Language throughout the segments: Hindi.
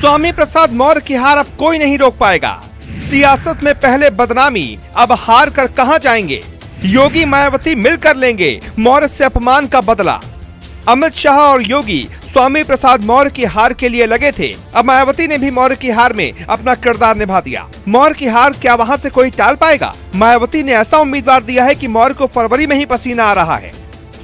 स्वामी प्रसाद मौर्य की हार अब कोई नहीं रोक पाएगा। सियासत में पहले बदनामी, अब हार कर कहां जाएंगे। योगी मायावती मिलकर लेंगे मौर्य से अपमान का बदला। अमित शाह और योगी स्वामी प्रसाद मौर्य की हार के लिए लगे थे। अब मायावती ने भी मौर्य की हार में अपना किरदार निभा दिया। मौर्य की हार क्या वहां से कोई टाल पाएगा? मायावती ने ऐसा उम्मीदवार दिया है कि मौर्य को फरवरी में ही पसीना आ रहा है।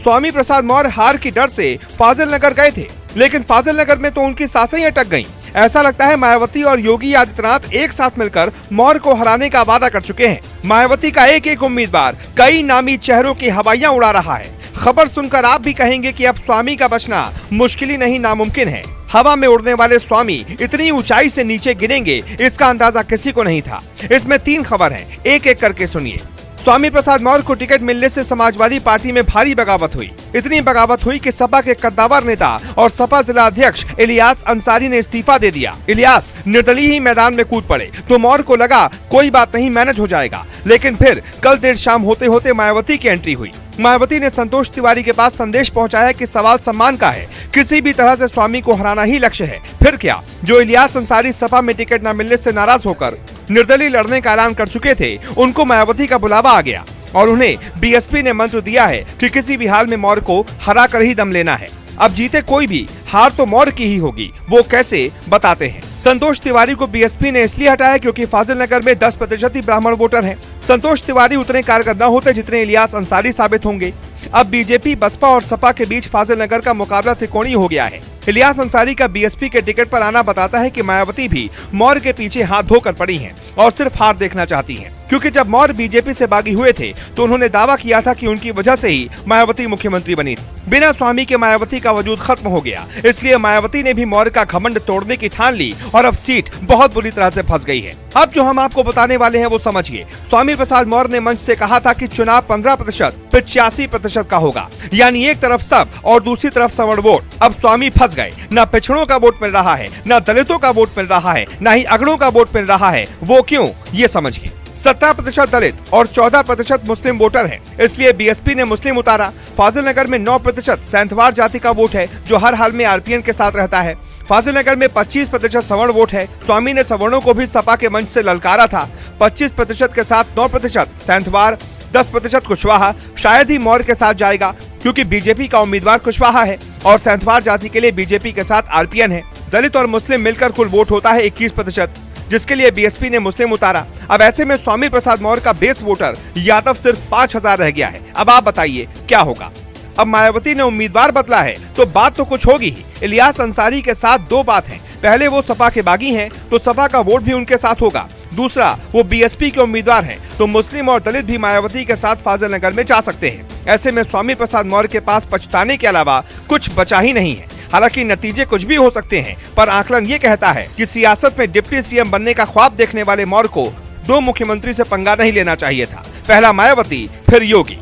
स्वामी प्रसाद मौर्य हार की डर से फाजिल नगर गए थे, लेकिन फाजिल नगर में तो उनकी सांसें ही अटक गईं। ऐसा लगता है मायावती और योगी आदित्यनाथ एक साथ मिलकर मौर्य को हराने का वादा कर चुके हैं। मायावती का एक एक उम्मीदवार कई नामी चेहरों की हवाइयां उड़ा रहा है। खबर सुनकर आप भी कहेंगे कि अब स्वामी का बचना मुश्किल ही नहीं नामुमकिन है। हवा में उड़ने वाले स्वामी इतनी ऊंचाई से नीचे गिरेंगे, इसका अंदाजा किसी को नहीं था। इसमें 3 खबर हैं, एक एक करके सुनिए। स्वामी प्रसाद मौर्य को टिकट मिलने से समाजवादी पार्टी में भारी बगावत हुई। इतनी बगावत हुई कि सपा के कद्दावर नेता और सपा जिला अध्यक्ष इलियास अंसारी ने इस्तीफा दे दिया। इलियास निर्दलीय ही मैदान में कूद पड़े तो मौर्य को लगा कोई बात नहीं, मैनेज हो जाएगा। लेकिन फिर कल देर शाम होते होते मायावती की एंट्री हुई। मायावती ने संतोष तिवारी के पास संदेश पहुंचाया कि सवाल सम्मान का है, किसी भी तरह से स्वामी को हराना ही लक्ष्य है। फिर क्या, जो इलियास अंसारी सपा में टिकट न मिलने से नाराज होकर निर्दलीय लड़ने का ऐलान कर चुके थे, उनको मायावती का बुलावा आ गया और उन्हें बीएसपी ने मंत्र दिया है कि किसी भी हाल में मौर्य को हरा कर ही दम लेना है। अब जीते कोई भी, हार तो मौर्य की ही होगी। वो कैसे, बताते हैं। संतोष तिवारी को बीएसपी ने इसलिए हटाया क्योंकि फाजिल नगर में 10% ही ब्राह्मण वोटर हैं। संतोष तिवारी उतने कारगर न होते जितने इलियास अंसारी साबित होंगे। अब बीजेपी, बसपा और सपा के बीच फाजिल नगर का मुकाबला त्रिकोणीय हो गया है। इलियास अंसारी का बीएसपी के टिकट पर आना बताता है कि मायावती भी मौर्य के पीछे हाथ धोकर पड़ी हैं और सिर्फ हार देखना चाहती हैं। क्योंकि जब मौर्य बीजेपी से बागी हुए थे तो उन्होंने दावा किया था कि उनकी वजह से ही मायावती मुख्यमंत्री बनी। बिना स्वामी के मायावती का वजूद खत्म हो गया। इसलिए मायावती ने भी मौर्य का घमंड तोड़ने की ठान ली और अब सीट बहुत बुरी तरह से फंस गई है। अब जो हम आपको बताने वाले हैं वो समझिए। स्वामी प्रसाद मौर्य ने मंच से कहा था कि चुनाव 15% 85% का होगा, यानी एक तरफ सब और दूसरी तरफ सवर्ण वोट। अब स्वामी फंस गए। न पिछड़ों का वोट मिल रहा है, न दलितों का वोट मिल रहा है, न ही अगड़ों का वोट मिल रहा है। वो क्यों, ये समझिए। 17% दलित और 14% मुस्लिम वोटर हैं, इसलिए बीएसपी ने मुस्लिम उतारा। फाजिल नगर में 9% सैंथवार जाति का वोट है, जो हर हाल में आरपीएन के साथ रहता है। फाजिल नगर में 25% सवर्ण वोट है। स्वामी ने सवर्णों को भी सपा के मंच से ललकारा था। 25% के साथ 9% सैंथवार, 10% कुशवाहा। शायद ही मौर्य के साथ जाएगा क्योंकि बीजेपी का उम्मीदवार कुशवाहा है और सैंथवार जाति के लिए बीजेपी के साथ आरपीएन है। दलित और मुस्लिम मिलकर कुल वोट होता है 21%, जिसके लिए बीएसपी ने मुस्लिम उतारा। अब ऐसे में स्वामी प्रसाद मौर्य का बेस वोटर यादव सिर्फ 5000 रह गया है। अब आप बताइए क्या होगा। अब मायावती ने उम्मीदवार बदला है तो बात तो कुछ होगी ही। इलियास अंसारी के साथ 2 बात है। पहले, वो सपा के बागी हैं तो सपा का वोट भी उनके साथ होगा। दूसरा, वो बीएसपी के उम्मीदवार हैं तो मुस्लिम और दलित भी मायावती के साथ फाजिल नगर में जा सकते हैं। ऐसे में स्वामी प्रसाद मौर्य के पास पछताने के अलावा कुछ बचा ही नहीं है। हालांकि नतीजे कुछ भी हो सकते हैं, पर आकलन ये कहता है कि सियासत में डिप्टी सीएम बनने का ख्वाब देखने वाले मौर्य को 2 मुख्यमंत्री से पंगा नहीं लेना चाहिए था। पहला मायावती, फिर योगी।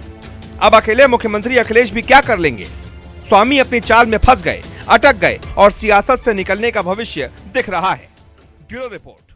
अब अकेले मुख्यमंत्री अखिलेश भी क्या कर लेंगे। स्वामी अपनी चाल में फंस गए, अटक गए और सियासत से निकलने का भविष्य दिख रहा है। Bureau report.